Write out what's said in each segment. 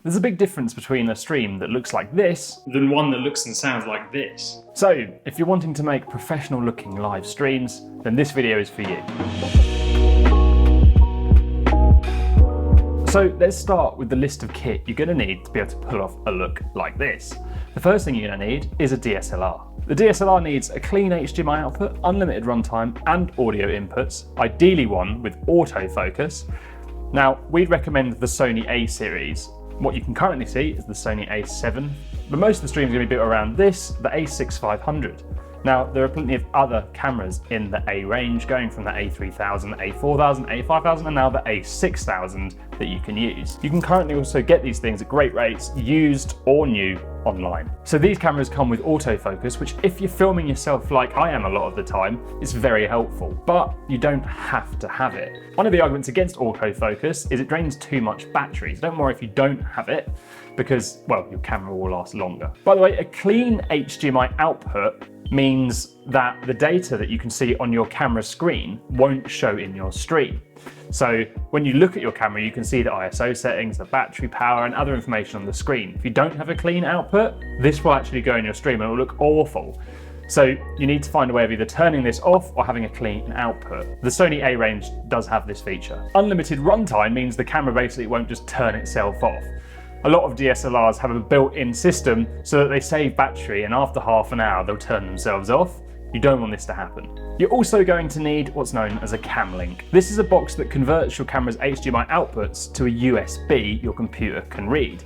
There's a big difference between a stream that looks like this than one that looks and sounds like this. So, if you're wanting to make professional looking live streams, then this video is for you. So let's start with the list of kit you're going to need to be able to pull off a look like this. The first thing you're going to need is a DSLR. The DSLR needs a clean HDMI output, unlimited runtime and audio inputs, ideally one with autofocus. Now, we'd recommend the Sony A series. What you can currently see is the Sony a7, but most of the streams are going to be built around this, the a6500. Now, there are plenty of other cameras in the A range, going from the a3000, a4000, a5000, and now the a6000 that you can use. You can currently also get these things at great rates, used or new, online. So these cameras come with autofocus, which if you're filming yourself like I am a lot of the time, is very helpful, but you don't have to have it. One of the arguments against autofocus is it drains too much battery. So don't worry if you don't have it, because, well, your camera will last longer. By the way, a clean HDMI output means that the data that you can see on your camera screen won't show in your stream. So when you look at your camera, you can see the ISO settings, the battery power, and other information on the screen. If you don't have a clean output, this will actually go in your stream and it will look awful. So you need to find a way of either turning this off or having a clean output. The Sony A range does have this feature. Unlimited runtime means the camera basically won't just turn itself off. A lot of DSLRs have a built-in system so that they save battery, and after half an hour they'll turn themselves off. You don't want this to happen. You're also going to need what's known as a cam link. This is a box that converts your camera's HDMI outputs to a USB your computer can read.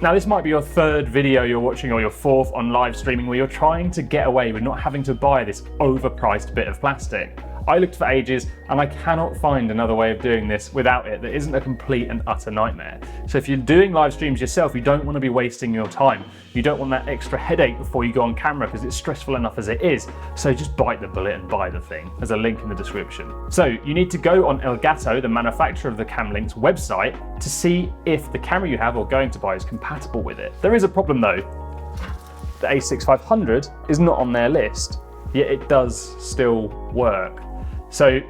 Now, this might be your third video you're watching or your fourth on live streaming where you're trying to get away with not having to buy this overpriced bit of plastic. I looked for ages and I cannot find another way of doing this without it that isn't a complete and utter nightmare. So if you're doing live streams yourself, you don't want to be wasting your time. You don't want that extra headache before you go on camera because it's stressful enough as it is. So just bite the bullet and buy the thing. There's a link in the description. So you need to go on Elgato, the manufacturer of the cam link's website, to see if the camera you have or going to buy is compatible with it. There is a problem though. The a6500 is not on their list, yet it does still work. So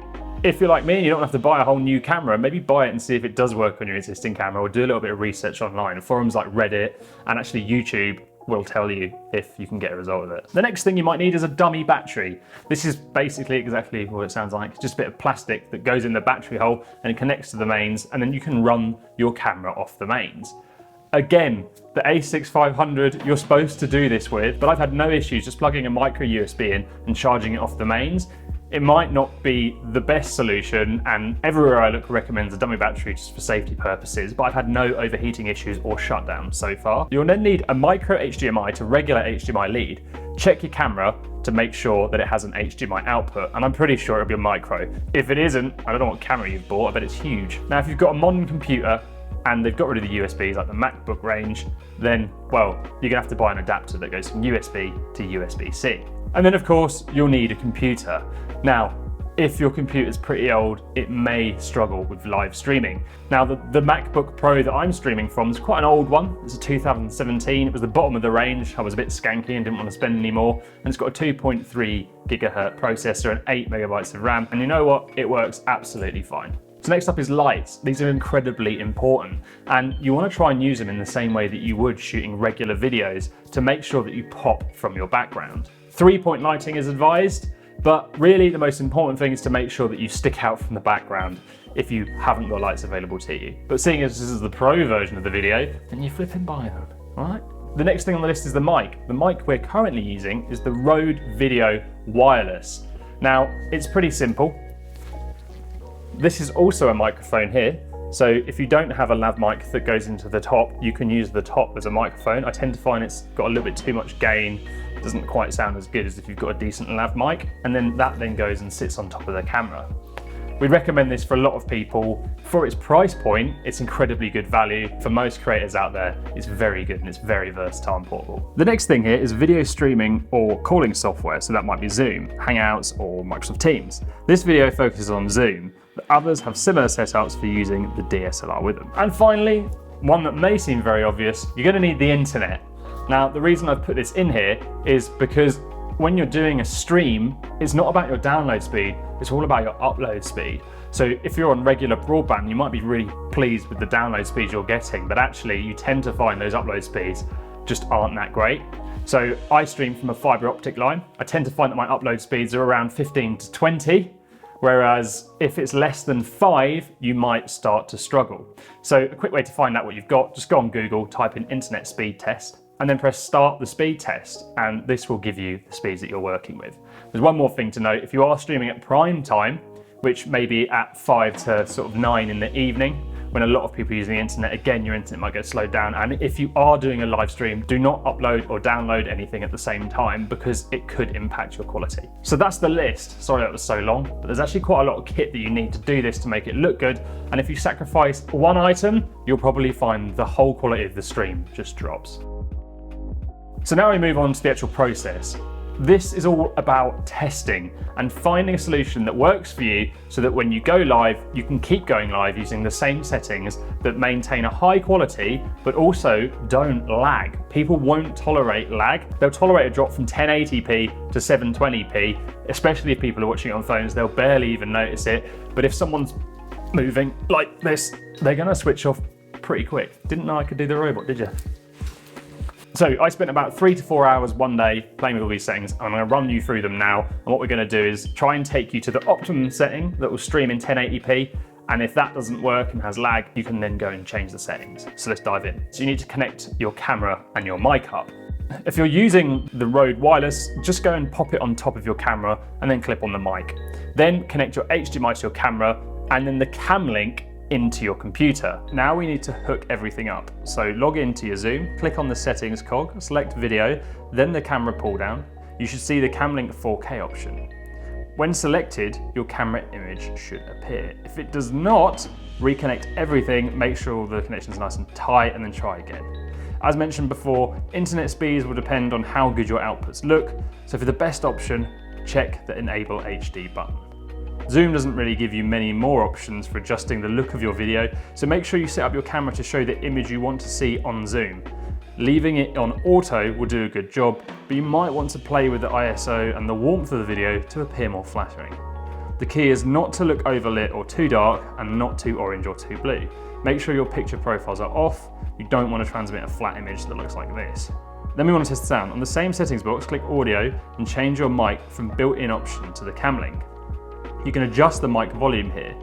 if you're like me and you don't have to buy a whole new camera, maybe buy it and see if it does work on your existing camera, or do a little bit of research online. Forums like Reddit and actually YouTube will tell you if you can get a result of it. The next thing you might need is a dummy battery. This is basically exactly what it sounds like. It's just a bit of plastic that goes in the battery hole and it connects to the mains, and then you can run your camera off the mains. Again, the a6500 you're supposed to do this with, but I've had no issues just plugging a micro USB in and charging it off the mains. It might not be the best solution, and everywhere I look recommends a dummy battery just for safety purposes, but I've had no overheating issues or shutdowns so far. You'll then need a micro HDMI to regulate HDMI lead. Check your camera to make sure that it has an HDMI output, and I'm pretty sure it'll be a micro. If it isn't, I don't know what camera you've bought, I bet it's huge. Now, if you've got a modern computer and they've got rid of the USBs like the MacBook range, then, well, you're gonna have to buy an adapter that goes from USB to USB-C. And then of course, you'll need a computer. Now, if your computer's pretty old, it may struggle with live streaming. Now, the MacBook Pro that I'm streaming from is quite an old one. It's a 2017. It was the bottom of the range. I was a bit skanky and didn't want to spend any more. And it's got a 2.3 gigahertz processor and 8 megabytes of RAM. And you know what? It works absolutely fine. So next up is lights. These are incredibly important, and you want to try and use them in the same way that you would shooting regular videos to make sure that you pop from your background. 3-point lighting is advised, but really the most important thing is to make sure that you stick out from the background if you haven't got lights available to you. But seeing as this is the pro version of the video, then you're flipping buy them, all right? The next thing on the list is the mic. The mic we're currently using is the Rode Video Wireless. Now, it's pretty simple. This is also a microphone here. So if you don't have a lav mic that goes into the top, you can use the top as a microphone. I tend to find it's got a little bit too much gain. It doesn't quite sound as good as if you've got a decent lav mic. And then that then goes and sits on top of the camera. We recommend this for a lot of people. For its price point, it's incredibly good value. For most creators out there, it's very good and it's very versatile and portable. The next thing here is video streaming or calling software. So that might be Zoom, Hangouts, or Microsoft Teams. This video focuses on Zoom, but others have similar setups for using the DSLR with them. And finally, one that may seem very obvious, you're gonna need the internet. Now, the reason I've put this in here is because when you're doing a stream, it's not about your download speed, it's all about your upload speed. So if you're on regular broadband, you might be really pleased with the download speeds you're getting, but actually you tend to find those upload speeds just aren't that great. So I stream from a fibre optic line. I tend to find that my upload speeds are around 15 to 20, whereas if it's less than 5, you might start to struggle. So a quick way to find out what you've got, just go on Google, type in internet speed test, and then press start the speed test, and this will give you the speeds that you're working with. There's one more thing to note: if you are streaming at prime time, which may be at 5 to sort of 9 in the evening, when a lot of people are using the internet, again, your internet might get slowed down. And if you are doing a live stream, do not upload or download anything at the same time, because it could impact your quality. So that's the list. Sorry that was so long, but there's actually quite a lot of kit that you need to do this to make it look good. And if you sacrifice one item, you'll probably find the whole quality of the stream just drops. So now we move on to the actual process. This is all about testing and finding a solution that works for you, so that when you go live, you can keep going live using the same settings that maintain a high quality, but also don't lag. People won't tolerate lag. They'll tolerate a drop from 1080p to 720p, especially if people are watching it on phones. They'll barely even notice it. But if someone's moving like this, they're gonna switch off pretty quick. Didn't know I could do the robot, did you? So I spent about 3 to 4 hours one day playing with all these settings. I'm going to run you through them now. And what we're going to do is try and take you to the optimum setting that will stream in 1080p. And if that doesn't work and has lag, you can then go and change the settings. So let's dive in. So you need to connect your camera and your mic up. If you're using the Rode wireless, just go and pop it on top of your camera and then clip on the mic. Then connect your HDMI to your camera and then the cam link into your computer. Now we need to hook everything up. So log into your Zoom, click on the settings cog, select video, then the camera pull down. You should see the cam link 4K option. When selected, your camera image should appear. If it does not, reconnect everything, make sure all the connection's nice and tight, and then try again. As mentioned before, internet speeds will depend on how good your outputs look. So for the best option, check the Enable HD button. Zoom doesn't really give you many more options for adjusting the look of your video, so make sure you set up your camera to show the image you want to see on Zoom. Leaving it on auto will do a good job, but you might want to play with the ISO and the warmth of the video to appear more flattering. The key is not to look overlit or too dark, and not too orange or too blue. Make sure your picture profiles are off. You don't want to transmit a flat image that looks like this. Then we want to test sound. On the same settings box, click audio and change your mic from built-in option to the cam link. You can adjust the mic volume here.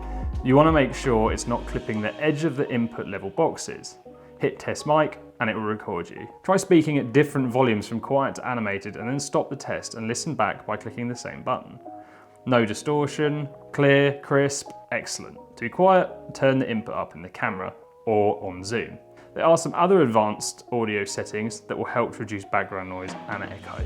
You want to make sure it's not clipping the edge of the input level boxes. Hit test mic and it will record you. Try speaking at different volumes from quiet to animated, and then stop the test and listen back by clicking the same button. No distortion, clear, crisp, excellent. To be quiet, turn the input up in the camera or on Zoom. There are some other advanced audio settings that will help to reduce background noise and echo.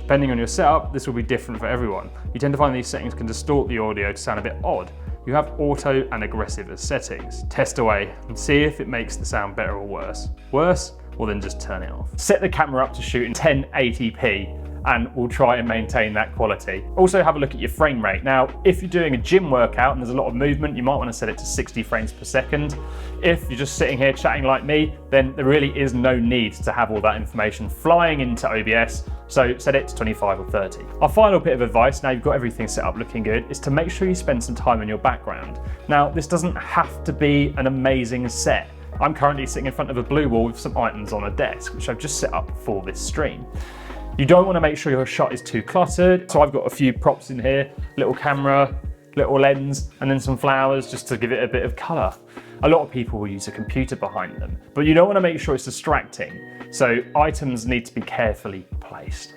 Depending on your setup, this will be different for everyone. You tend to find these settings can distort the audio to sound a bit odd. You have auto and aggressive as settings. Test away and see if it makes the sound better or worse. Worse? Well, then just turn it off. Set the camera up to shoot in 1080p and we'll try and maintain that quality. Also have a look at your frame rate. Now, if you're doing a gym workout and there's a lot of movement, you might want to set it to 60 frames per second. If you're just sitting here chatting like me, then there really is no need to have all that information flying into OBS, so set it to 25 or 30. Our final bit of advice, now you've got everything set up looking good, is to make sure you spend some time in your background. Now, this doesn't have to be an amazing set. I'm currently sitting in front of a blue wall with some items on a desk, which I've just set up for this stream. You don't want to make sure your shot is too cluttered, so I've got a few props in here, little camera, little lens, and then some flowers just to give it a bit of colour. A lot of people will use a computer behind them, but you don't want to make sure it's distracting, so items need to be carefully placed.